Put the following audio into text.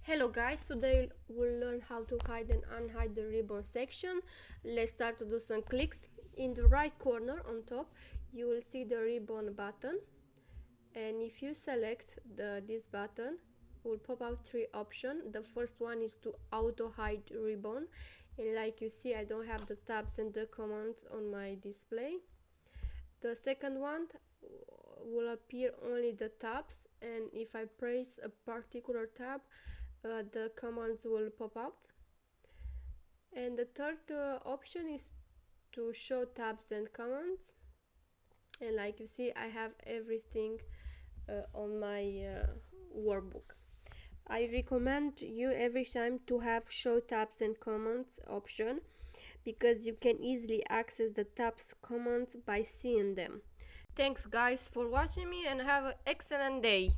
Hello guys, today we'll learn how to hide and unhide the ribbon section. Let's start to do some clicks. In the right corner on top you will see the ribbon button, and if you select this button will pop out three options. The first one is to auto hide ribbon, and like you see I don't have the tabs and the commands on my display. The second one will appear only the tabs, and if I press a particular tab the commands will pop up. And the third option is to show tabs and commands, and like you see I have everything on my workbook. I recommend you every time to have show tabs and commands option, because you can easily access the tabs commands by seeing them. Thanks guys for watching me, and have an excellent day.